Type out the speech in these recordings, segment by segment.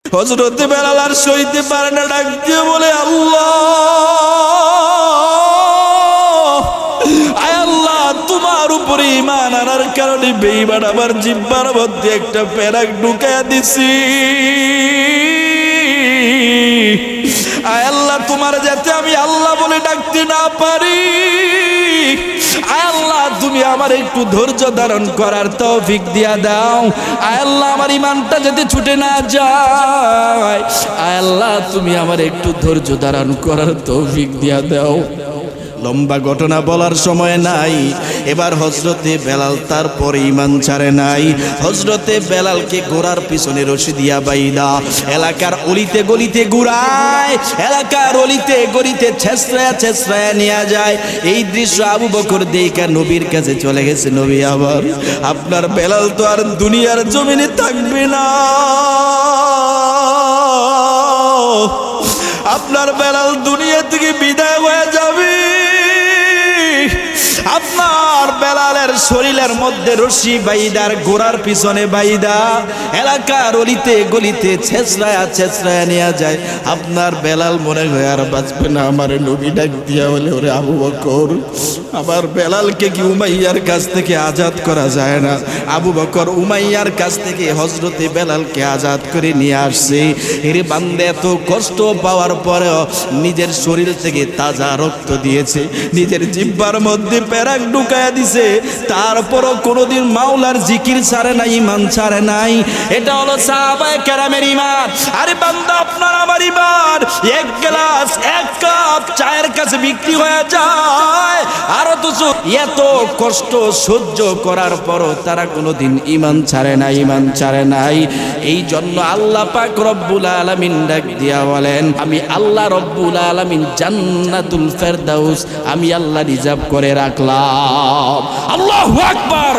হযরত বেলাল আর সইতে পারে না, ডাক দিয়ে বলে আল্লাহ, আয় আল্লাহ, তোমার উপরে ঈমান আনার কারণে বেঈমান আমার জিহ্বার মধ্যে একটা পেরাক ঢুকায়া দিছি। আয় আল্লাহ, তোমার যাতে আমি আল্লাহ বলে ডাকতে না পারি, আয় আল্লাহ তুমি আমার একটু ধৈর্য ধারণ করার তৌফিক দিয়া দাও। আয় আল্লাহ, আমার ঈমানটা যাতে ছুটে না যায়, আয় আল্লাহ তুমি আমার একটু ধৈর্য ধারণ করার তৌফিক দিয়া দাও। লম্বা ঘটনা বলার সময় নাই। এবার হযরতে বেলাল তারপরে ঈমান ছাড়ে নাই। হযরতে বেলালকে ঘোড়ার পিছনে রশি দিয়া বাইদা এলাকার অলিতে গলিতে ঘুরায়, এলাকার অলিতে গলিতে ছেঁচড়ায়া ছেঁচড়ায়া নিয়ে যায়। এই দৃশ্য আবু বকর দেখা নবীর কাছে চলে গেছে। নবী, আবার আপনার বেলাল তো আর দুনিয়ার জমিনে থাকবে না, আপনার বেলাল দুনিয়া থেকে বিদায় হয়ে যাবে। আপনার বেলালের শরীরের মধ্যে রশি বাইদার ঘোড়ার পিছনে বাইদা এলাকার অলিতে গলিতে ছেঁচড়ায়া ছেঁচড়ায়া নিয়ে যায়। আপনার বেলাল মনে হয় আর বাঁচবে না। আমার নবী ডাক দিয়া বলে, ওরে আবু বকর, আমার বেলালকে কি উমাইয়ার কাছ থেকে আজাদ করা যায় না? আবু বকর উমাইয়ার কাছ থেকে হযরতে বেলালকে আজাদ করে নিয়ে আসছে। এর বান্দা এত কষ্ট পাওয়ার পরেও নিজের শরীর থেকে তাজা রক্ত দিয়েছে, নিজের জিহ্বার মধ্যে পেরাক ঢুকায়া দিছে, তারপরও কোনোদিন মাওলার জিকির ছাড়ে নাই, ঈমান ছাড়ে নাই। এটা হলো সাহাবায়ে কেরামের ঈমান। আরে বান্দা, আপনার আমার ঈমান এক গ্লাস এক কাপ চায়ের কাছে বিক্রি হয়ে যায়। আর অথচ এত কষ্ট সহ্য করার পরও তারা কোনোদিন ঈমান ছাড়ে নাই, ঈমান ছাড়ে নাই। এই জন্য আল্লাহ পাক রব্বুল আলামিন ডাক দিয়া বলেন, আমি আল্লাহ রব্বুল আলামিন জান্নাতুল ফেরদাউস আমি আল্লাহ রিজার্ভ করে রাখলাম। আল্লাহু আকবার।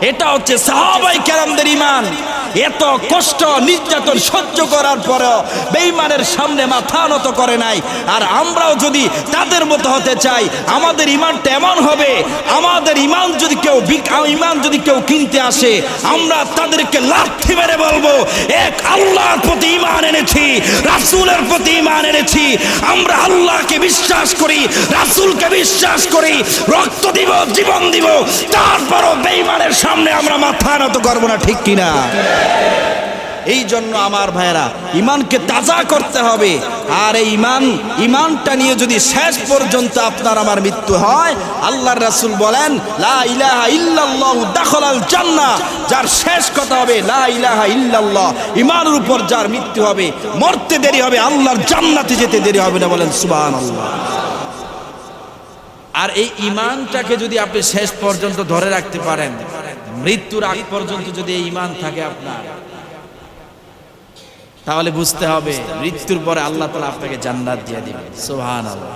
এটা হচ্ছে সাহাবায়ে কেরামদের ঈমান। এত কষ্ট নির্যাতন সহ্য করার পরেও বেঈমানের সামনে মাথা নত করে নাই। আর আমরাও যদি তাদের মতো হতে চাই, আমাদের ঈমানটা এমন হবে, আমাদের ঈমান যদি কেউ কিনতে আসে, আমরা তাদেরকে লাথি মেরে বলবো, এক আল্লাহর প্রতি ঈমান এনেছি, রাসূলের প্রতি ঈমান এনেছি, আমরা আল্লাহকে বিশ্বাস করি, রাসূলকে বিশ্বাস করি, রক্ত দিব, জীবন দিব, তারপরও বেঈমানের সামনে আমরা মাথা নত করবো না। ঠিক কিনা? এই জন্য আমার ভাইরা, ঈমানকে তাজা করতে হবে। আর এই ঈমানটা নিয়ে যদি শেষ পর্যন্ত আপনার আমার মৃত্যু হয়, আল্লাহর রাসূল বলেন, লা ইলাহা ইল্লাল্লাহু দাখালাল জান্নাহ। যার শেষ কথা হবে লা ইলাহা ইল্লাল্লাহ, ঈমানের উপর যার মৃত্যু হবে, মরতে দেরি হবে, আল্লাহর জান্নাতে যেতে দেরি হবে না। বলেন সুবহানাল্লাহ। আর এই ঈমানটাকে যদি আপনি শেষ পর্যন্ত ধরে রাখতে পারেন, মৃত্যুর আগ পর্যন্ত যদি এই ঈমান থাকে আপনার, তাহলে বুঝতে হবে মৃত্যুর পরে আল্লাহ তাআলা আপনাকে জান্নাত দিয়ে দিবেন। সুবহানাল্লাহ।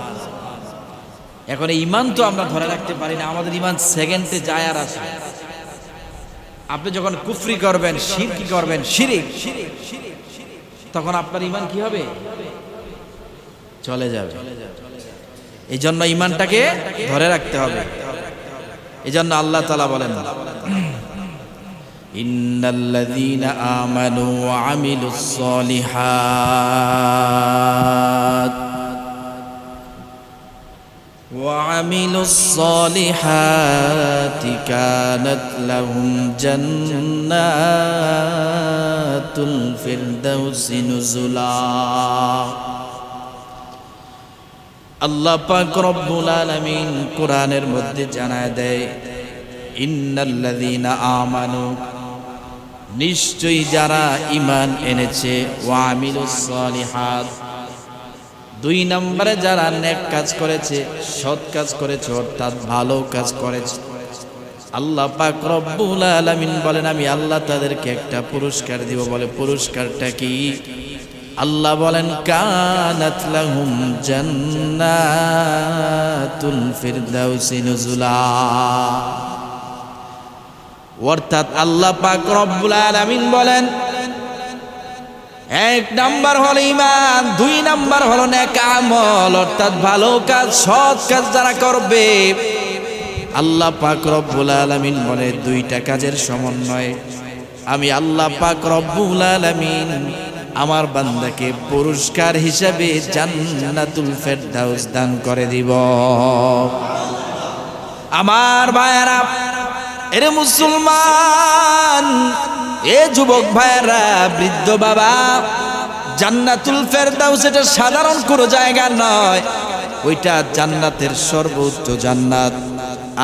এখন এই ঈমান তো আমরা ধরে রাখতে পারি না, আমাদের ঈমান সেকেন্ডে যায় আর আসে। আপনি যখন কুফরি করবেন, শিরকি করবেন, শিরিক, তখন আপনার ঈমান কি হবে? চলে যাবে। এই জন্য ঈমানটাকে ধরে রাখতে হবে। এই জন্য আল্লাহ তাআলা বলেন, ইন্নাল্লাযীনা আমানু ওয়া আমিলুস সালিহাতি কানাত লাহুম জান্নাতুল ফিরদাউসি নুজুলা। আল্লাহ পাক রব্বুল আলামিন কোরআনের মধ্যে জানায় দেয়, ইন্নাল্লাযীনা আমানু, নিশ্চয়ই যারা ঈমান এনেছে, ওয়া আমিলুস সালিহাত, দুই নম্বরে যারা নেক কাজ করেছে, সৎ কাজ করেছে, অর্থাৎ ভালো কাজ করেছে, আল্লাহ পাক রব্বুল আলামিন বলেন, আমি আল্লাহ তাদেরকে একটা পুরস্কার দিব। বলে পুরস্কারটা কি? আল্লাহ বলেন, কানাত লাহুম জান্নাতুল ফিরদাউসি নুজুলা। অর্থাৎ আল্লাহ পাক রব্বুল আলামিন বলেন, এক নাম্বার হলো ঈমান, দুই নাম্বার হলো নেক আমল, অর্থাৎ ভালো কাজ, সৎ কাজ যারা করবে, আল্লাহ পাক রব্বুল আলামিন বলে দুইটা কাজের সমন্বয় আমি আল্লাহ পাক রব্বুল আলামিন আমার বান্দাকে পুরস্কার হিসাবে জান্নাতুল ফেরদাউস দান করে দিব। আমার ভাইয়েরা, এরে মুসলমান, এ যুবক ভাইয়েরা, বৃদ্ধ বাবা, জান্নাতুল ফেরদাউস এটা সাধারণ কোনো জায়গা নয়, ওইটা জান্নাতের সর্বোচ্চ জান্নাত।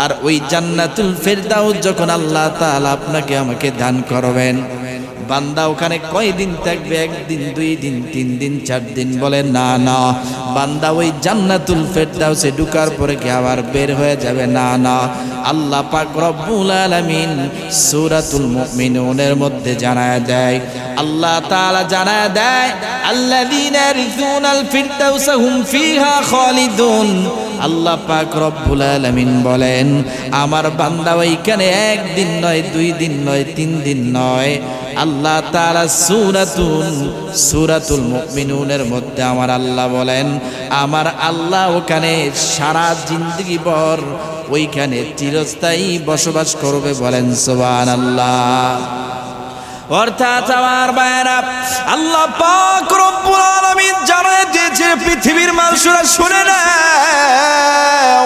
আর ওই জান্নাতুল ফেরদাউস যখন আল্লাহ তাআলা আপনাকে আমাকে দান করবেন, বান্দা ওখানে কয়দিন থাকবে? একদিন, 2 দিন, 3 দিন, 4 দিন? বলে না না, বান্দা ওই জান্নাতুল ফেরদাউসে ঢোকার পরে কি আবার বের হয়ে যাবে? না না, আল্লাহ পাক রব্বুল আলামিন সূরাতুল মুমিনুনের মধ্যে জানায় দেয়, আল্লাহ তাআলা জানায় দেয়, আল্লাযীনা ইয়ারিসুনাল ফিরদাউসা হুম ফিহা খালিদুন। আল্লাহ পাক রব্বুল আলামিন বলেন, আমার বান্দা ওইখানে 1 দিন নয়, 2 দিন নয়, 3 দিন নয়, আল্লাহ তাআলা সূরাতুল মুমিনুনের মধ্যে আমার আল্লাহ বলেন, আমার আল্লাহ ওখানে সারা জিন্দেগি ভর ওইখানে চিরস্থায়ী বসবাস করবে। বলেন সুবহানাল্লাহ। অর্থাৎ আমার ভাইয়েরা, আল্লাহ পাক রব্বুল আলামিন জানায় দিয়েছে, পৃথিবীর মানুষরা শুনে নাও,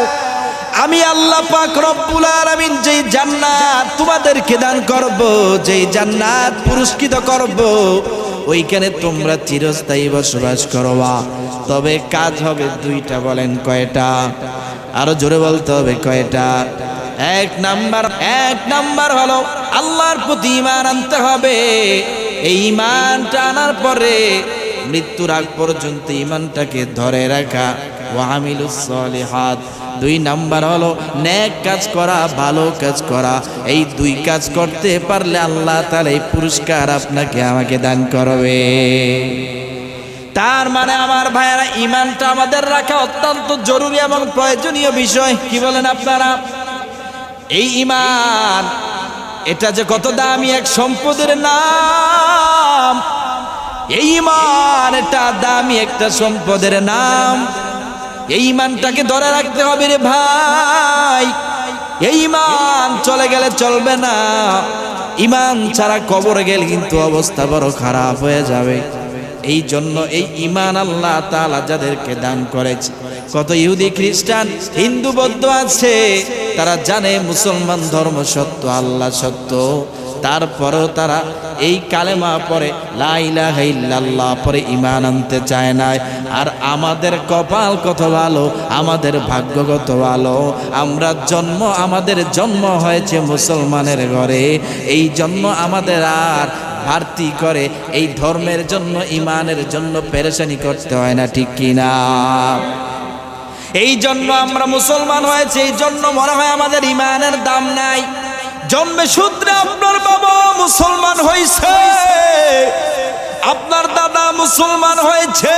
আমি আল্লাহ পাক রব্বুল আলামিন যেই জান্নাত তোমাদেরকে দান করব, যেই জান্নাত পুরস্কৃত করব, ওইখানে তোমরা চিরস্থায়ী বসবাস করবা। তবে কাজ হবে 2টা। বলেন কয়টা? আরো জোরে বলতে হবে, কয়টা? 1 নাম্বার হলো আল্লাহর প্রতি ঈমান আনতে হবে। এই ঈমানটা আনার পরে মৃত্যুর আগ পর্যন্ত ঈমানটাকে ধরে রাখা, ওয়া আমিলুস সলিহাত। 2 নাম্বার হলো নেক কাজ করা, ভালো কাজ করা। এই 2 কাজ করতে পারলে আল্লাহ তাআলা এই পুরস্কার আপনাকে আমাকে দান করবে। তার মানে আমার ভাইয়েরা, ঈমানটা আমাদের রাখা অত্যন্ত জরুরি এবং প্রয়োজনীয় বিষয়। কি বলেন আপনারা? এই ঈমান, এটা যে কত দামি এক সম্পদের নাম। এই ঈমান, এটা দামি একটা সম্পদের নাম। এই ঈমানটাকে ধরে রাখতে হবে রে ভাই। এই ঈমান চলে গেলে চলবে না। ঈমান ছাড়া কবরে গেলে কিন্তু অবস্থা বড় খারাপ হয়ে যাবে। এই জন্য এই ঈমান আল্লাহ তাআলা যাদেরকে দান করেছে, কত ইহুদি, খ্রিস্টান, হিন্দু, বৌদ্ধ আছে, তারা জানে মুসলমান ধর্ম সত্য, আল্লাহ সত্য, তারপরেও তারা এই কালেমা পড়ে, লা ইলাহা ইল্লাল্লাহ পরে ঈমান আনতে চায় না। আর আমাদের কপাল কত ভালো, আমাদের ভাগ্য কত ভালো, আমাদের জন্ম হয়েছে মুসলমানের ঘরে। এই জন্য আমাদের আর ভারতী করে এই ধর্মের জন্য, ঈমানের জন্য পেরেশানি করতে হয় না, ঠিক কিনা? এই জন্য আমরা মুসলমান হয়েছে, এই জন্য মনে হয় আমাদের ঈমানের দাম নাই। জন্মে সূত্রে আপনার বাবা মুসলমান হয়েছে, আপনার দাদা মুসলমান হয়েছে,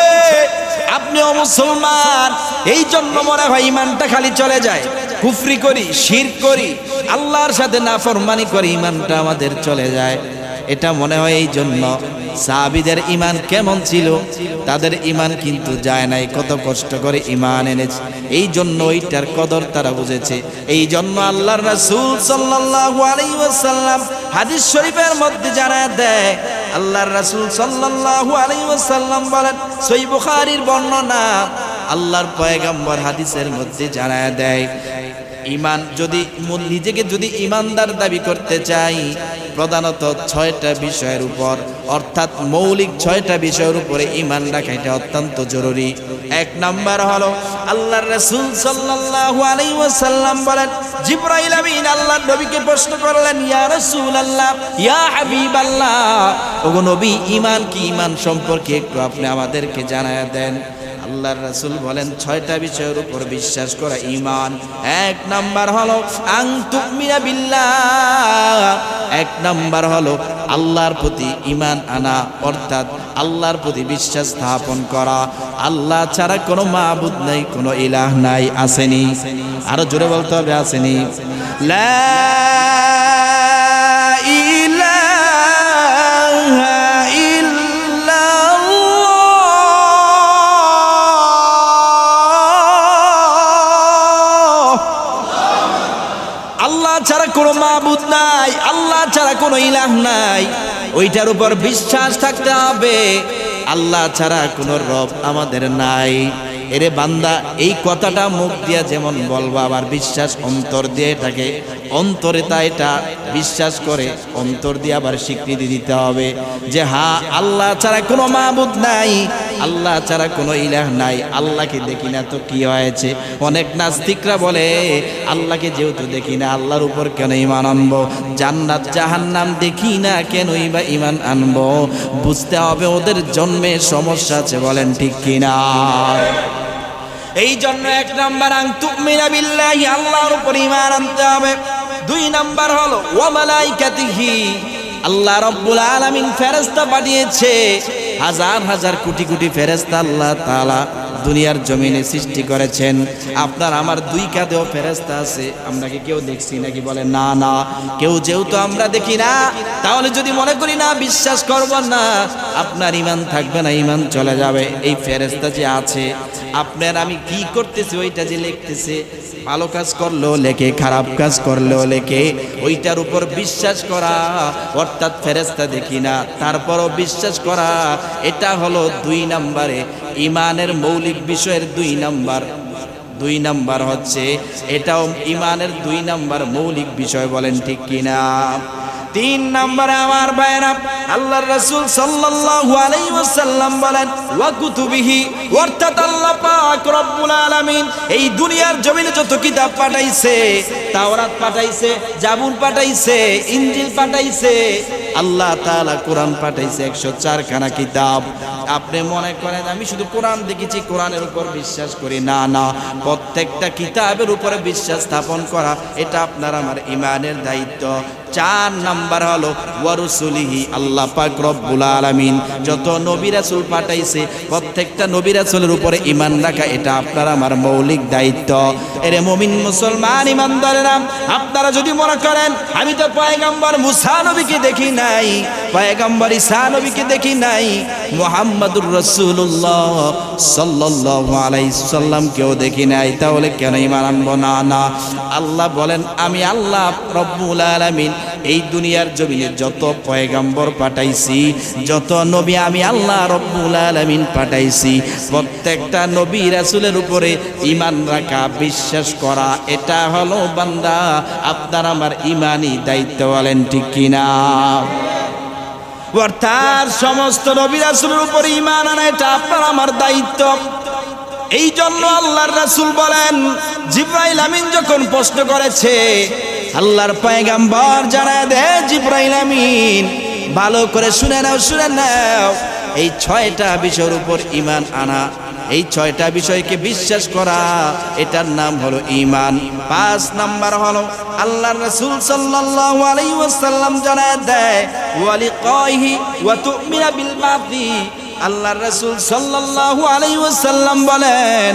আপনিও মুসলমান, এই জন্য মনে হয় ঈমানটা খালি চলে যায়। কুফরি করি, শিরক করি, আল্লাহর সাথে নাফরমানি করি, ঈমানটা আমাদের চলে যায়। এটা মনে হয়। এই জন্য সাহাবীদের ঈমান কেমন ছিল? তাদের ঈমান কিন্তু যায় নাই, কত কষ্ট করে ঈমান এনেছে। এই জন্য ওইটার কদর তারা বুঝেছে। এই জন্য আল্লাহর রাসূল সাল্লাল্লাহু আলাইহি ওয়াসাল্লাম হাদিস শরীফের মধ্যে জানায় দেয়, আল্লাহর রাসূল সাল্লাল্লাহু আলাইহি ওয়াসাল্লাম বলেন, সহিহ বুখারীর বর্ণনা, আল্লাহর পয়গম্বর হাদিসের মধ্যে জানায় দেয়, ঈমান যদি নিজেকে যদি ঈমানদার দাবি করতে চাই, প্রধানত 6টা বিষয়ের উপর, অর্থাৎ মৌলিক 6টা বিষয়ের উপরে ঈমান রাখা এটা অত্যন্ত জরুরি। 1 নাম্বার হলো আল্লাহর রাসূল সাল্লাল্লাহু আলাইহি ওয়াসাল্লাম বলেন, জিবরাইল আমিন আল্লাহর নবীকে প্রশ্ন করলেন, ইয়া রাসূলুল্লাহ, ইয়া হাবিবাল্লাহ, ওগো নবী, ঈমান কি? ঈমান সম্পর্কে একটু আপনি আমাদেরকে জানায়া দেন। আল্লাহর রাসূল বলেন, 6টা বিষয়ের উপর বিশ্বাস করা ঈমান। 1 নাম্বার হলো আন তুমিনা বিল্লাহ, 1 নাম্বার হলো আল্লাহর প্রতি ঈমান আনা, অর্থাৎ আল্লাহর প্রতি বিশ্বাস স্থাপন করা। আল্লাহ ছাড়া কোনো মাবুদ নাই, কোনো ইলাহ নাই। আসেনি? আরো জোরে বলতে হবে, আসেনি? লা ছাড়া কোনো মাবুদ নাই, আল্লাহ ছাড়া কোনো ইলাহ নাই, ওইটার উপর বিশ্বাস থাকতে হবে। আল্লাহ ছাড়া কোনো রব আমাদের নাই। এরে বান্দা, এই কথাটা মুখ দিয়া যেমন বলবা, আবার বিশ্বাস অন্তর দিয়ে এটাকে অন্তরে তা এটা বিশ্বাস করে অন্তর দিয়ে আবার স্বীকৃতি দিতে হবে যে হ্যাঁ, আল্লাহ ছাড়া কোনো মাবুদ নাই, আল্লাহ ছাড়া কোনো ইলাহ নাই। আল্লাহকে দেখি না তো কি হয়েছে? অনেক নাস্তিকরা বলে আল্লাহকে যেহেতু দেখি না, আল্লাহর উপর কেন ঈমান আনবো? জান্নাত জাহান্নাম দেখি না, কেনই বা ঈমান আনবো? বুঝতে হবে ওদের জন্মে সমস্যা আছে। বলেন ঠিক কিনা? এই জন্য 1 নাম্বার তুমিনা বিল্লাহি, আল্লাহর উপর ঈমান আনতে হবে। 2 নাম্বার হলো ওয়া মালাইকাতিহি, আল্লাহ রাব্বুল আলামিন ফেরেশতা পাঠিয়েছে, হাজার হাজার কোটি কোটি ফেরেশতা আল্লাহ তাআলা দুনিয়ার জমিনে সৃষ্টি করেছেন। আপনার আমার 2 কাঁধেও ফেরেশতা আছে, আমরা কি কেউ দেখছি নাকি? বলে না না, কেউ যেহেতু আমরা দেখি না, তাহলে যদি মনে করি না বিশ্বাস করব না, আপনার ঈমান থাকবে না, ঈমান চলে যাবে। এই ফেরেশতা যে আছে, আপনার আমি কি করতেছি ওইটা যে লিখতেছে, ভালো কাজ করলেও লেখে, খারাপ কাজ করলেও লেখে, ওইটার উপর বিশ্বাস করা, অর্থাৎ ফেরেশতা দেখি না তারপরও বিশ্বাস করা, এটা হলো 2 নম্বরে ঈমানের মৌলিক বিষয়ের 2 নাম্বার হচ্ছে, এটাও ঈমানের 2 নাম্বার মৌলিক বিষয়। বলেন ঠিক কিনা? 3 নম্বরে আমার ভাইরা, আল্লাহর রাসূল সাল্লাল্লাহু আলাইহি ওয়াসাল্লাম বলেন ওয়া কুতুবিহি, অর্থাৎ আল্লাহ পাক রব্বুল আলামিন এই দুনিয়ার জমিনে যত কিতাব পাঠাইছে, তাওরাত পাঠাইছে, জাবুর পাঠাইছে, ইনজিল পাঠাইছে, আল্লাহ তাআলা কোরআন পাঠাইছে 104 খানা কিতাব। আপনি মনে করেন আমি শুধু কোরআন দেখেছি, কোরআনের উপর বিশ্বাস করি? না না, প্রত্যেকটা কিতাবের উপরে বিশ্বাস স্থাপন করা এটা আপনার আমার ঈমানের দায়িত্ব। 4 নাম্বার হলো ওয়া রাসূলিহি, আল্লাহ পাক রব্বুল আলামিন যত নবী রাসূল পাঠাইছে প্রত্যেকটা নবী রাসূলের উপরে ঈমান রাখা এটা আপনার আমার মৌলিক দায়িত্ব। এরে মুমিন মুসলমান ঈমানদারেরা, আপনারা যদি মনে করেন আমি তো পয়গম্বর মুসা নবীকে দেখি নাই, পয়গম্বর ঈসা নবীকে দেখি নাই, মুহাম্মাদুর রাসূলুল্লাহ সাল্লাল্লাহু আলাইহি সাল্লাম কেউ দেখি নাই, তাহলে কেন ঈমান আনবো? না না, আল্লাহ বলেন আমি আল্লাহ রব্বুল আলামিন এই দুনিয়ার জমিনে যত পয়গম্বর পাঠাইছি, যত নবী আমি আল্লাহ রব্বুল আলামিন পাঠাইছি, প্রত্যেকটা নবী রাসূলের উপরে ঈমান রাখা, বিশ্বাস করা, এটা হলো বান্দা আপনার আমার ঈমানি দায়িত্ব। বলেন ঠিক কিনা? অর্থাৎ সমস্ত নবী রাসূলের উপর ঈমান আনা এটা আপনার আমার দায়িত্ব। এই জন্য আল্লাহর রাসূল বলেন, জিবরাইল আমিন যখন প্রশ্ন করেছে, আল্লাহর পয়গম্বর জানায় দেয়, জিবরাইল আমিন ভালো করে শুনে নাও, এই 6টা বিষয়ের উপর ঈমান আনা, এই 6টা বিষয়কে বিশ্বাস করা, এটার নাম হলো ঈমান। 5 নাম্বার হলো আল্লাহর রাসূল সাল্লাল্লাহু আলাইহি ওয়াসাল্লাম জানায় দেয় ওয়া লিকাইহি ওয়া তুমিনা বিল বাতি, আল্লাহর রাসূল সাল্লাল্লাহু আলাইহি ওয়াসাল্লাম বলেন,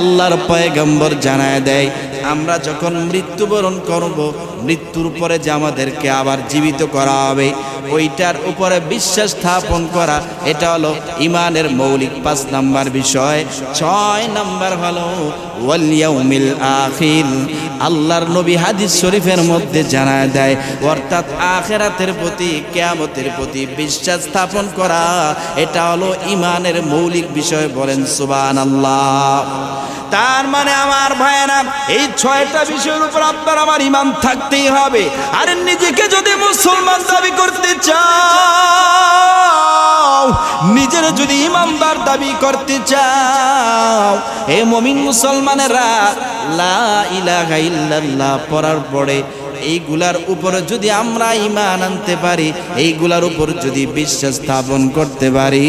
আল্লাহর পয়গম্বর জানায় দেয় আমরা যখন মৃত্যুবরণ করব, মৃত্যুর পরে যে আমাদেরকে আবার জীবিত করা হবে, ওইটার উপরে বিশ্বাস স্থাপন করা, এটা হলো ঈমানের মৌলিক 5 নাম্বার বিষয়। 6 নাম্বার হলো ওয়াল ইয়াউমিল আখির, আল্লাহর নবী হাদিস শরীফের মধ্যে জানায় দেয়, অর্থাৎ আখিরাতের প্রতি, কিয়ামতের প্রতি বিশ্বাস স্থাপন করা, এটা হলো ঈমানের মৌলিক বিষয়। বলেন সুবহানাল্লাহ। তার মানে আমার ভাইয়েরা, এই 6টা বিষয়ের উপর আপনার আমার ঈমান থাকতেই হবে। আর নিজেকে যদি মুসলমান দাবি করতে চাও, নিজের যদি ঈমানদার দাবি করতে চাও, হে মুমিন মুসলমানেরা, লা ইলাহা ইল্লাল্লাহ পড়ার পরে এইগুলার উপরে যদি আমরা ঈমান আনতে পারি, এইগুলার উপর যদি বিশ্বাস স্থাপন করতে পারি,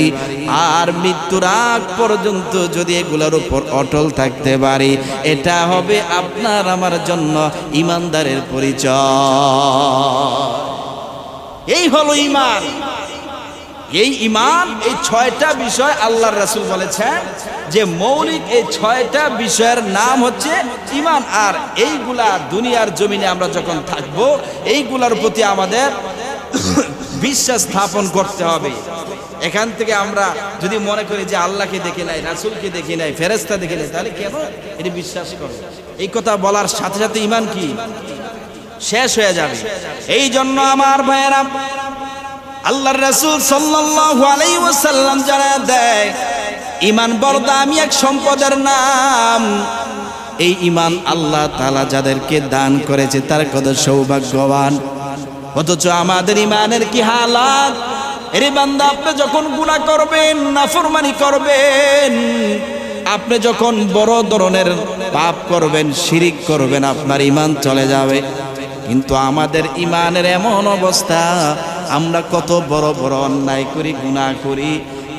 আর মৃত্যুর আগ পর্যন্ত যদি এগুলার উপর অটল থাকতে পারি, এটা হবে আপনার আমার জন্য ঈমানদারের পরিচয়। এই হলো ঈমান। এই ঈমান, এই 6টা বিষয় আল্লাহর রাসূল বলেছেন যে মৌলিক, এই 6টা বিষয়ের নাম হচ্ছে ঈমান। আর এইগুলা দুনিয়ার জমিনে আমরা যখন থাকবো, এইগুলার প্রতি আমাদের বিশ্বাস স্থাপন করতে হবে। এখান থেকে আমরা যদি মনে করি যে আল্লাহকে দেখি নাই, রাসূলকে দেখি নাই, ফেরেশতা দেখি নাই, তাহলে কেন এটি বিশ্বাস করব? এই কথা বলার সাথে সাথে ঈমান কি শেষ হয়ে যাবে। এই জন্য আমার ভাইয়েরা, আল্লাহর রাসূল সাল্লাল্লাহু আলাইহি ওয়াসাল্লাম জানায়া দেয় ঈমান বড় দামি এক সম্পদের নাম। এই ঈমান আল্লাহ তাআলা যাদেরকে দান করেছে তারা কত সৌভাগ্যবান। অথচ আমাদের ঈমানের কি হালাত! এরে বান্দা, আপনি যখন গুনাহ করবেন, নাফরমানি করবেন, আপনি যখন বড় ধরনের পাপ করবেন, শিরিক করবেন, আপনার ঈমান চলে যাবে। কিন্তু আমাদের ঈমানের এমন অবস্থা, আমরা কত বড় বড় অন্যায় করি, গুনাহ করি,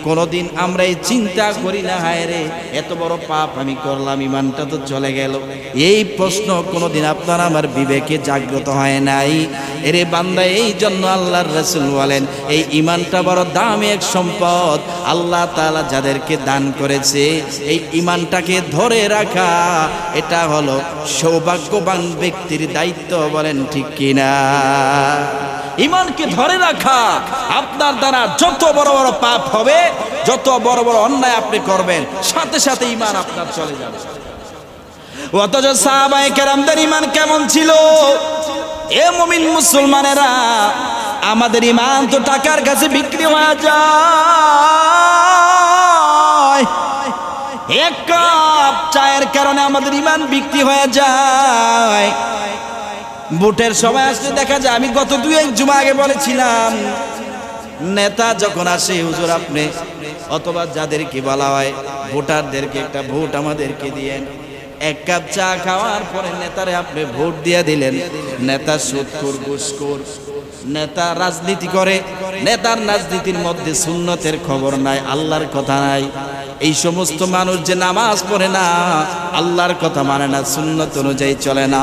কোনোদিন আমরা এই চিন্তা করি না, হায় রে এত বড় পাপ আমি করলাম, ঈমানটা তো চলে গেল। এই প্রশ্ন কোনোদিন আপনার আমার বিবেকে জাগ্রত হয় নাই। এরে বান্দা, এই জন্য আল্লাহর রাসূল বলেন এই ঈমানটা বড় দামি এক সম্পদ। আল্লাহ তাআলা যাদেরকে দান করেছে এই ঈমানটাকে ধরে রাখা, এটা হলো সৌভাগ্যবান ব্যক্তির দায়িত্ব। বলেন ঠিক কিনা? ঈমানকে ধরে রাখা। আপনার দ্বারা যত বড় বড় পাপ হবে, যত বড় বড় অন্যায় আপনি করবেন, সাথে সাথে ঈমান আপনার চলে যাবে। অথচ সাহাবায়ে কেরামদের ঈমান কেমন ছিল? এ মুমিন মুসলমানেরা, আমাদের ঈমান তো টাকার কাছে বিক্রি হয়ে যায়। এক কাপ চায়ের কারণে আমাদের ঈমান বিক্রি হয়ে যায়। ভোটের সময় আসলে দেখা যায়, আমি গত 2-1 জুমা আগে বলেছিলাম, নেতা যখন আসে, হুজুর আপনি অথবা যাদেরকে বলা হয় ভোটারদেরকে একটা ভোট আমাদেরকে দিয়েন। এক কাপ চা খাওয়ার পরে নেতারে আপনি ভোট দিয়ে দিলেন। নেতা সুদখোর, ঘুষখোর, নেতা রাজনীতি করে, নেতার রাজনীতির মধ্যে সুন্নতের খবর নাই, আল্লাহর কথা নাই। এই সমস্ত মানুষ যে নামাজ পড়ে না, আল্লাহর কথা মানে না, সুন্নত অনুযায়ী চলে না,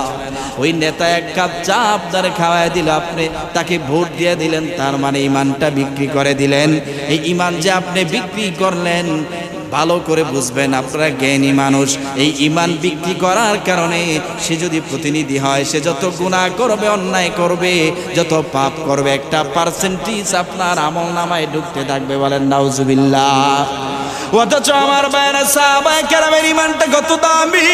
ওই নেতা এক কাপ চা আপনার খাওয়ায় দিল, আপনি তাকে ভোট দিয়ে দিলেন, তার মানে ঈমানটা বিক্রি করে দিলেন। এই ঈমান যে আপনি বিক্রি করলেন, ভালো করে বুঝবেন, আপনারা জ্ঞানী মানুষ। এই ঈমান বিক্রি করার কারণে সে যদি প্রতিনিধি হয়, সে যত গুনাহ করবে, অন্যায় করবে, যত পাপ করবে, একটা পার্সেন্টেজ আপনার আমলনামায় ঢুকতে থাকবে। বলেন নাউজুবিল্লাহ। অথচ আমার ভাইরা, সাহাবায়ে কেরামের ঈমানটা কত দামি!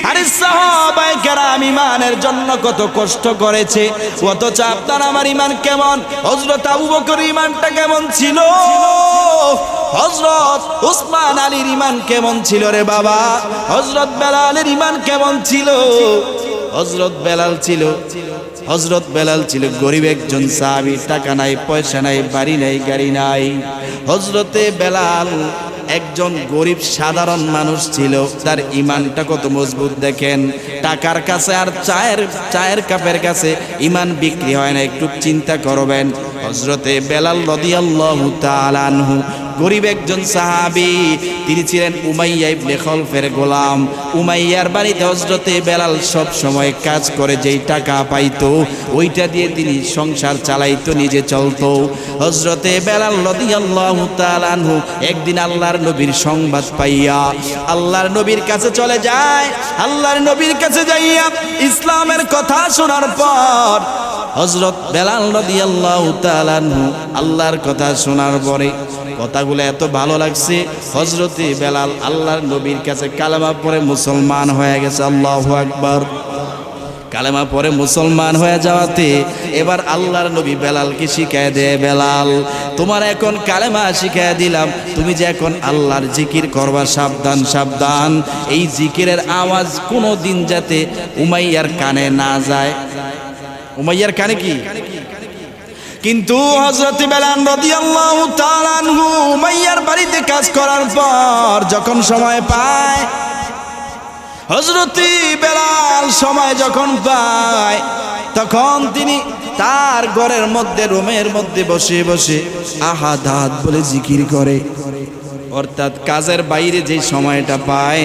আরে সাহাবায়ে কেরাম ঈমানের জন্য কত কষ্ট করেছে। অথচ আপনার আমার ঈমান কেমন? হযরত আবু বকর ঈমানটা কেমন ছিল? হযরত উসমান আলীর ঈমান কেমন ছিল রে বাবা? হযরত বেলালের ঈমান কেমন ছিল? হযরত বেলাল ছিল গরিব একজন সাহাবী, টাকা নাই, পয়সা নাই, বাড়ি নাই, গাড়ি নাই। হযরতে বেলাল একজন গরিব সাধারণ মানুষ ছিল, তার ঈমানটা কত মজবুত দেখেন। টাকার কাছে আর চায়ের কাপের কাছে ঈমান বিক্রি হয় না, একটু চিন্তা করবেন। হযরতে বেলাল রাদিয়াল্লাহু তাআলা আনহু গরিব একজন সাহাবী, তিনি ছিলেন উমাইয়া ইবনে খলফের গোলাম। উমাইয়ার বাড়িতে হযরতে বেলাল সব সময় কাজ করে, যেই টাকা পাইতো ওইটা দিয়ে তিনি সংসার চালাইতো, নিজে চলতো। হযরতে বেলাল রাদিয়াল্লাহু তাআলা আনহু একদিন আল্লাহর নবীর সংবাদ পাইয়া আল্লাহর নবীর কাছে চলে যায়। আল্লাহর নবীর কাছে যাইয়া ইসলামের কথা শোনার পর হযরত বেলাল রাদিয়াল্লাহু তাআলা আনহু আল্লাহর কথা শোনার পরে কথাগুলো এত ভালো লাগছে, হযরতে বেলাল আল্লাহর নবীর কাছে কালেমা পড়ে মুসলমান হয়ে গেছে। আল্লাহু আকবার। কালেমা পড়ে মুসলমান হয়ে যাওয়াতে এবার আল্লাহর নবী বেলালকে শিখায় দেয়, বেলাল তোমার এখন কালেমা শিখায় দিলাম, তুমি যে এখন আল্লাহর জিকির করবা, সাবধান সাবধান, এই জিকিরের আওয়াজ কোনো দিন যাতে উমাইয়ার কানে না যায়। উমাইয়ার কানে কি? কিন্তু হযরত বেলাল রাদিয়াল্লাহু তাআলা আনহু উমাইয়ার বাড়িতে কাজ করার পর যখন সময় পায়, হযরত বেলাল সময় যখন পায়, তখন তিনি তার ঘরের মধ্যে, রুমের মধ্যে বসে বসে আহাদ আহাদ বলে জিকির করে। অর্থাৎ কাজের বাইরে যে সময়টা পায়,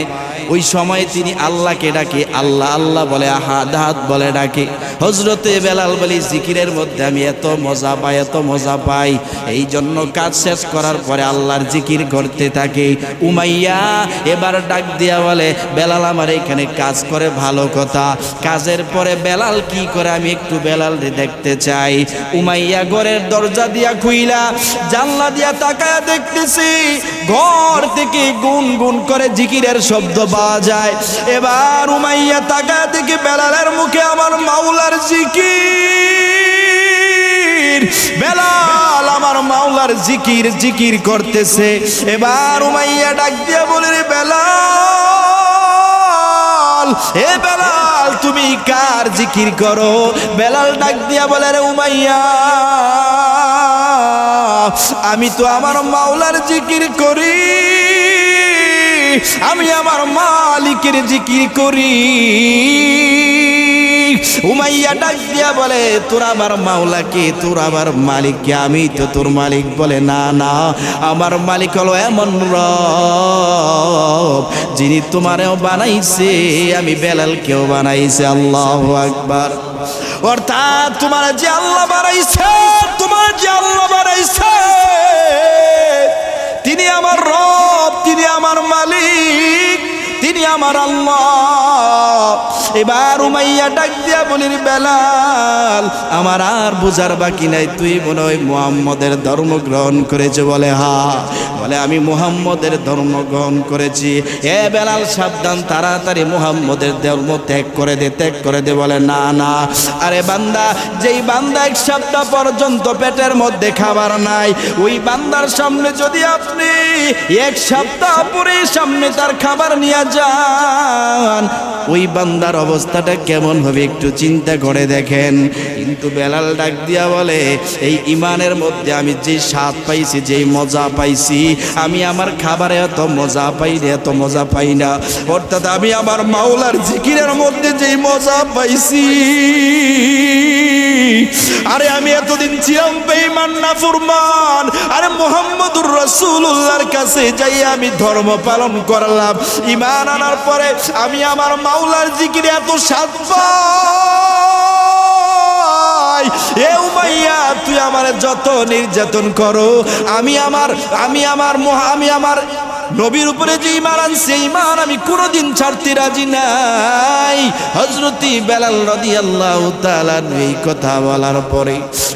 ওই সময়ে তিনি আল্লাহকে ডাকে, আল্লাহ আল্লাহ বলে, আহাদ আহাদ বলে ডাকে। হযরতে বেলাল বলে, জিকিরের মধ্যে আমি এত মজা পাই, এত মজা পাই, এই জন্য কাজ শেষ করার পরে আল্লাহর জিকির করতে থাকে। উমাইয়া এবার ডাক দিয়া বলে, বেলাল আমার এখানে কাজ করে, ভালো কথা, কাজের পরে বেলাল কি করে আমি একটু বেলালকে দেখতে চাই। উমাইয়া ঘরের দরজা দিয়া খুইলা জানলা দিয়া তাকায়া দেখতেছি, ঘর থেকে গুন গুন করে জিকিরের শব্দ পাওয়া যায়। এবার উমাইয়া তাকায়া দেখি বেলালের মুখে আমার মাওলার জিকির। বেলাল আমার মাওলার জিকির জিকির করতেছে। এবার উমাইয়া ডাক দিয়া বলে, রে বেলাল, এ বেলাল তুমি কার জিকির করো? বেলাল ডাক দিয়া বলে, রে উমাইয়া আমি তো আমার মাওলার জিকির করি, আমি আমার মালিকের জিকির করি। উমাইয়া ডাক দিয়া বলে, তোর আমার মাওলা কে? তোর আমার মালিক কে? আমি তো তোর মালিক। বলে, না না, আমার মালিক হলো এমন রব যিনি তোমারেও বানাইছে, আমি বেলালকেও বানাইছে। আল্লাহু আকবার। অর্থাৎ তোমার যে আল্লাহ বানাইছে, তোমার যে আল্লাহ বানাইছে তিনি আমার রব, তিনি আমার মালিক, তিনি আমার আল্লাহ। এবার উমাইয়া ডাক দিয়া বলির, বেলাল আমার আর বোঝার বাকি নাই, তুই মনে হয় মুহাম্মদের ধর্ম গ্রহণ করেছে? বলে, হ্যাঁ। বলে, আমি মুহাম্মদের ধর্ম গ্রহণ করেছি। এ বেলাল সাবধান, তাড়াতাড়ি মুহাম্মদের ধর্ম ত্যাগ করে দে, ত্যাগ করে দে। বলে, না না, আরে বান্দা, যেই বান্দা এক সপ্তাহ পর্যন্ত পেটের মধ্যে খাবার নাই, ওই বান্দার সামনে যদি আপনি এক সপ্তাহ পরে সামনে তার খাবার নিয়ে যান, ওই বান্দার অবস্থাটা কেমন হবে একটু চিন্তা করে দেখেন। কিন্তু বেলাল ডাক দিয়া বলে, এই ইমানের মধ্যে আমি যে স্বাদ পাইছি, যেই মজা পাইছি, আমি আমার খাবারে এত মজা পাই না, এত মজা পাই না। অর্থাৎ আমি আমার মাওলার জিকিরের মধ্যে যেই মজা পাইছি, আরে আমি এতদিন ছিলাম বেঈমান নাফরমান, আরে মুহাম্মদুর রাসূলুল্লাহর কাছে যাই আমি ধর্ম পালন করলাম, ঈমান আনার পরে আমি আমার মাওলার জিকিরে এত স্বাদ পাই। এ উমাইয়া তুই আমার যত নির্যাতন করো, আমি আমার নবীর উপরে যে ঈমান আনছে, ঈমান আমি কোনোদিন ছাড়তে রাজি নাই। হযরত বেলাল রাদিয়াল্লাহু তাআলা এই কথা বলার পরে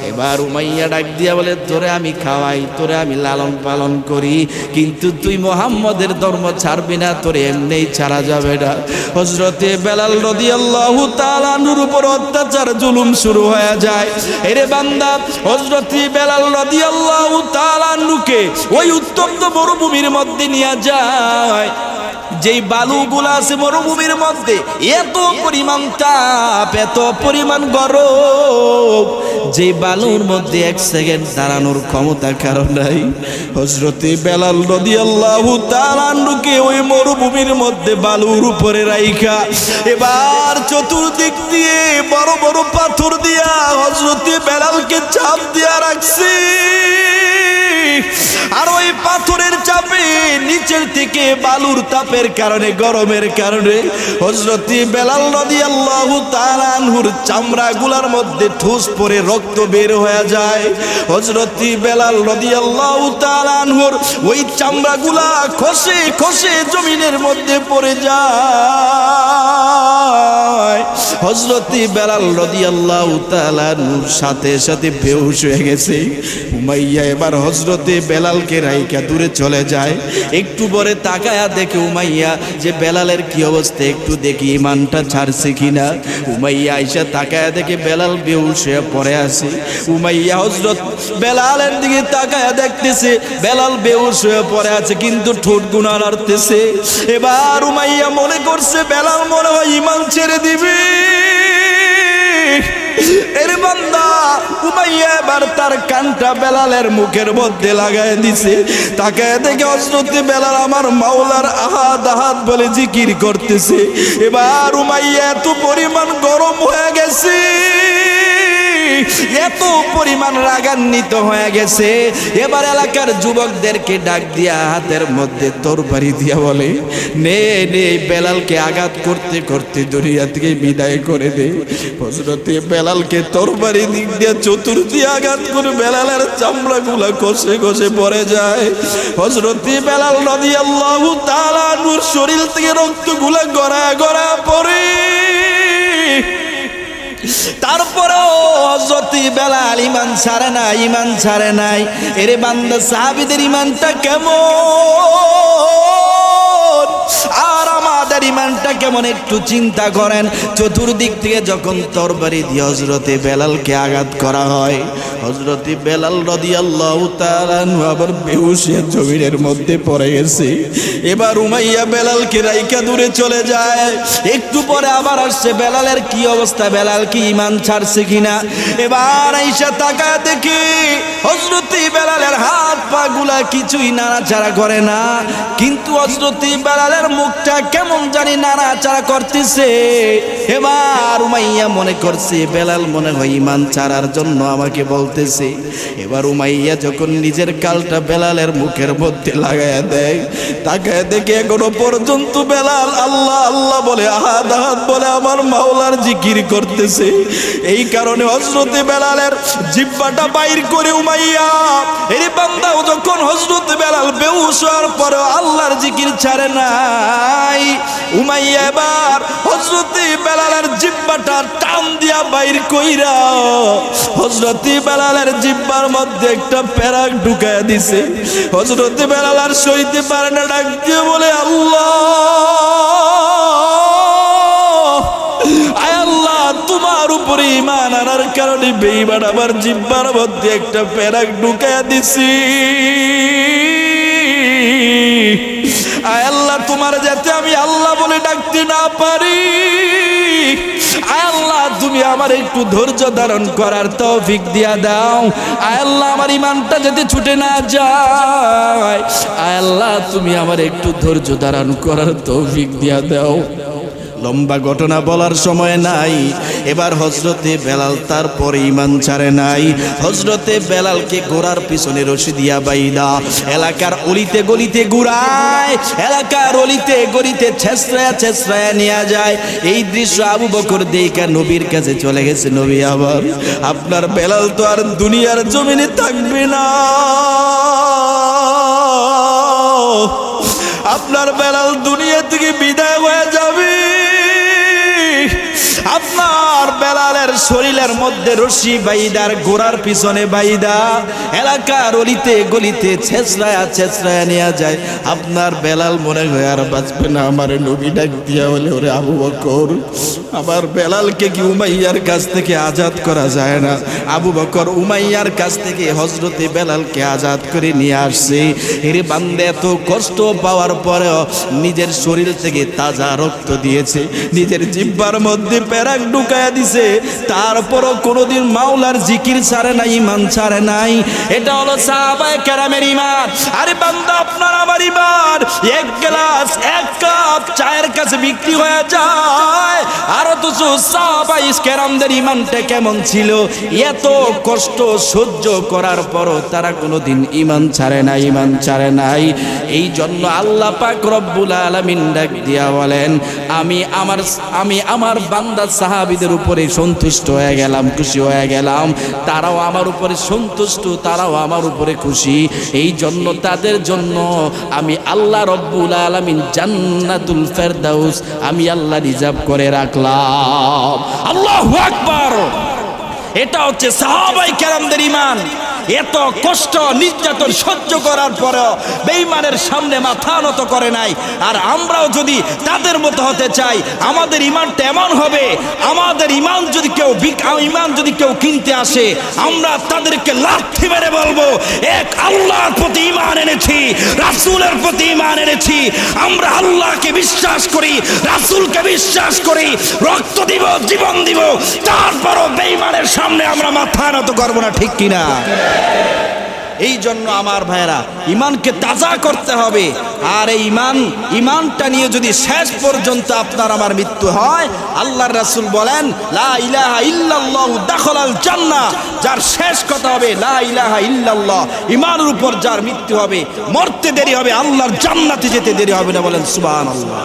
এবার উমাইয়া ডাক দিয়া বলে, তোরে আমি খাওয়াই, তোরে আমি লালন পালন করি, কিন্তু তুই মুহাম্মদের ধর্ম ছাড়বি না, তোরে এমনিই ছাড়া যাবে না। হযরত বেলাল রাদিয়াল্লাহু তাআলা নূর উপর অত্যাচার জুলুম শুরু হয়ে যায়। এরে বান্দা, হযরত বেলাল রাদিয়াল্লাহু তাআলা নুকে ওই উত্তপ্ত মরুভূমির মধ্যে নিয়ে যায়। যেই বালুগুলা আছে মরুভূমির মধ্যে, এত পরিমাণ তাপ, এত পরিমাণ গরম, যে বালুর মধ্যে এক সেকেন্ড দাঁড়ানোর ক্ষমতা কারো নাই। হযরত বেলাল রাদিয়াল্লাহু তাআলা আনহুকে ওই মরুভূমির মধ্যে বালুর উপরে রাইখা এবার চতুর্দিক দিয়ে বড় বড় পাথর দিয়া হযরত বেলালকে চাপ দিয়া রাখছে। আর ওই পাথরের চাপে নিচের থেকে বালুর তাপের কারণে, গরমের কারণে হযরত বেলাল রাদিয়াল্লাহু তাআলা আনহুর চামড়াগুলোর মধ্যে ঠুস পড়ে রক্ত বের হয়ে যায়। হযরত বেলাল রাদিয়াল্লাহু তাআলা আনহুর ওই চামড়াগুলা খসে খসে জমিনের মধ্যে পড়ে যায়। হযরত বেলাল রাদিয়াল্লাহু তাআলা আনহুর সাথে সাথে বেহুশ হয়ে গেছে। উমাইয়া এবার হযরত বেলালকে রাইখা দূরে চলে যায়। একটু পরে তাকায়া দেখে উমাইয়া যে বেলালের কি অবস্থা, একটু দেখি ঈমানটা ছাড়ছে কিনা। উমাইয়া আইসা তাকায়া দেখে বেলাল বেহুশ হয়ে পড়ে আছে। উমাইয়া হযরত বেলালের দিকে তাকায়া দেখতেছে বেলাল বেহুশ হয়ে পড়ে আছে, কিন্তু ঠোঁট গুনা নাড়তেছে। এবার উমাইয়া মনে করছে বেলাল মনে হয় ঈমান ছেড়ে দিবে। এর বান্দা উমাইয়া এবার তার কানটা বেলালের মুখের মধ্যে লাগায় দিছে। তাকায় দেখে হযরত বেলাল আমার মাওলার আহাদ আহাদ বলে জিকির করতেছে। এবার উমাইয়া এত পরিমাণ গরম হয়ে গেছে, এত পরিমাণ রাগান্বিত হয়ে গেছে। এবার এলাকার যুবকদেরকে ডাক দিয়া হাতের মধ্যে তরবারি দিয়া বলে, নে নে বেলালকে আঘাত করতে করতে দুনিয়া থেকে বিদায় করে দে। হযরত বেলালকে তরবারি দিক দিয়া চতুর্দিকে আঘাত করে বেলালের চামড়াগুলা কষে কষে পড়ে যায়। হযরত বেলাল রাদিয়াল্লাহু তাআলা আনহুর শরীর থেকে রক্তগুলা গড়ায় গড়ায় পড়ে। তারপরেও হযরত বেলাল ঈমান ছাড়ে না, ঈমান ছাড়ে নাই। এরে বান্দা, সাহাবীদের ঈমানটা কেমন আর আমাদের আমাদের ইমানটা কেমন একটু চিন্তা করেন। চতুর্দিক থেকে যখন তরবারি দিয়ে হযরতে বেলালকে আঘাত করা হয়, হযরতে বেলাল রাদিয়াল্লাহু তাআলা আবার বেহুশ হয়ে জমিনের মধ্যে পড়ে গেছে। এবার উমাইয়া বেলালকে রাইখা দূরে চলে যায়। একটু পরে আবার আসছে, বেলালের কি অবস্থা, বেলাল কি ঈমান ছাড়ছে কিনা। এবার আইসা তাকায় দেখি হযরতে বেলালের হাত পা গুলা কিছুই নাড়াচাড়া করে না, কিন্তু হযরতে বেলালের মুখটা কেমন জানি নাড়াচাড়া করতেছে। এবার উমাইয়া মনে করছে বেলাল মনে হয় ঈমান ছাড়ার জন্য আমাকে বলতেছে। এবার উমাইয়া যখন নিজের কালটা বেলালের মুখের মধ্যে লাগায়া দেয়, তাকায় দেখে এখনো পর্যন্ত বেলাল আল্লাহ আল্লাহ বলে, আহাদ আহাদ বলে আমার মাওলার জিকির করতেছে। এই কারণে হযরতে বেলালের জিহ্বাটা বাইর করে উমাইয়া, এই বান্দাও যখন হযরতে বেলাল বেহুশ হওয়ার পরে আল্লাহর জিকির ছাড়ে নাই, উমাইয়া এবার হযরতে বেলালের জিহ্বাটা টান দিয়া বাইর কইরা হযরতে বেলালের জিহ্বার মধ্যে একটা পেরাক ঢুকায়া দিছে। হযরতে বেলাল আর সইতে পারে না, ডাক দিয়ে বলে আল্লাহ, আয় আল্লাহ, তোমার উপরে ঈমান আনার কারণে বেঈমান আমার জিহ্বার মধ্যে একটা পেরাক ঢুকায়া দিছি। আয় আল্লাহ, তোমার যাতে আমি আল্লাহ বলে ডাকতে না পারি, আয় আল্লাহ তুমি আমার একটু ধৈর্য ধারণ করার তৌফিক দিয়া দাও। আয় আল্লাহ আমার ঈমানটা যাতে ছুটে না যায়, আয় আল্লাহ তুমি আমার একটু ধৈর্য ধারণ করার তৌফিক দিয়া দাও। লম্বা ঘটনা বলার সময় নাই। এবার হযরতে বেলাল তারপরে ঈমান ছাড়ে নাই। হযরতে বেলালকে ঘোড়ার পিছনে রশি দিয়া বাইদা এলাকার অলিতে গলিতে ঘুরায়, এলাকার অলিতে গলিতে ছেঁচড়ায়া ছেঁচড়ায়া নিয়ে যায়। এই দৃশ্য আবু বকর দেখা নবীর কাছে চলে গেছে। নবী, আবার আপনার বেলাল তো আর দুনিয়ার জমিনে থাকবে না, আপনার বেলাল দুনিয়া থেকে বিদায় হয়ে যাবে। আপনার বেলালের শরীরের মধ্যে রশি বাইদার ঘোড়ার পিছনে বাইদা এলাকার অলিতে গলিতে ছেঁচড়ায়া ছেঁচড়ায়া নিয়ে যায়। আপনার বেলাল মনে হয় আর বাঁচবে না। আমার নবী ডাক দিয়া বলে, ওরে আবু বকর, আমার বেলালকে কি উমাইয়ার কাছ থেকে আজাদ করা যায় না? আবু বকর উমাইয়ার কাছ থেকে হযরতে বেলালকে আজাদ করে নিয়ে আসছে। এর বান্দা এত কষ্ট পাওয়ার পরেও নিজের শরীর থেকে তাজা রক্ত দিয়েছে, নিজের জিহ্বার মধ্যে পেরাক ঢুকায়া দিছে, তারপরও কোনোদিন মাওলার জিকির ছাড়ে নাই, ঈমান ছাড়ে নাই। এটা হলো সাহাবায়ে কেরামের ঈমান। আরে বান্দা, আপনার আমার ঈমান এক গ্লাস এক কাপ চায়ের কাছে বিক্রি হয়ে যায়। আর অথচ সাহাবায়ে কেরামদের ঈমানটা কেমন ছিল, এত কষ্ট সহ্য করার পরও তারা কোনোদিন ঈমান ছাড়ে নাই, ঈমান ছাড়ে নাই। এই জন্য আল্লাহ পাক রব্বুল আলামিন ডাক দিয়া বলেন, আমি আমার বান্দা সাহাবীদের উপরে সন্তুষ্ট হয়ে গেলাম, খুশি হয়ে গেলাম। তারাও আমার উপরে সন্তুষ্ট, তারাও আমার উপরে খুশি। এই জন্য তাদের জন্য আমি আল্লাহ রব্বুল আলামিন জান্নাতুল ফেরদাউস আমি আল্লাহ রিজার্ভ করে রাখলাম। আল্লাহু আকবার। এটা হচ্ছে সাহাবায়ে কেরামদের ঈমান। এত কষ্ট নির্যাতন সহ্য করার পরেও বেঈমানের সামনে মাথা নত করে নাই। আর আমরাও যদি তাদের মতো হতে চাই, আমাদের ঈমানটা এমন হবে, আমাদের ঈমান যদি কেউ কিনতে আসে, আমরা তাদেরকে লাথি মেরে বলবো, এক আল্লাহর প্রতি ঈমান এনেছি, রাসূলের প্রতি ঈমান এনেছি, আমরা আল্লাহকে বিশ্বাস করি, রাসূলকে বিশ্বাস করি, রক্ত দিব, জীবন দিব, তারপরও বেঈমানের সামনে আমরা মাথা নত করব না, ঠিক কিনা? এই জন্য আমার ভাইরা, ঈমানকে তাজা করতে হবে। আর এই ঈমানটা নিয়ে যদি শেষ পর্যন্ত আপনার আমার মৃত্যু হয়, আল্লাহর রাসূল বলেন, লা ইলাহা ইল্লাল্লাহু দাখালাল জান্নাহ। যার শেষ কথা হবে লা ইলাহা ইল্লাল্লাহ, ঈমানের উপর যার মৃত্যু হবে, মরতে দেরি হবে, আল্লাহর জান্নাতে যেতে দেরি হবে না। বলেন সুবহানাল্লাহ।